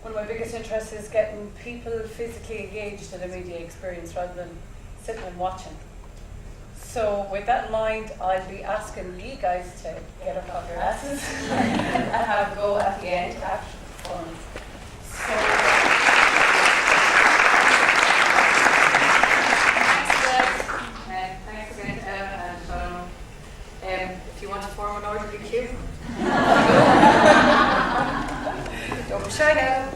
one of my biggest interests is getting people physically engaged in a media experience rather than sitting and watching. So with that in mind, I'll be asking you guys to get up off your asses and have a go at the end after the performance. So thanks again, and if you want to form an orderly queue, don't be shy now.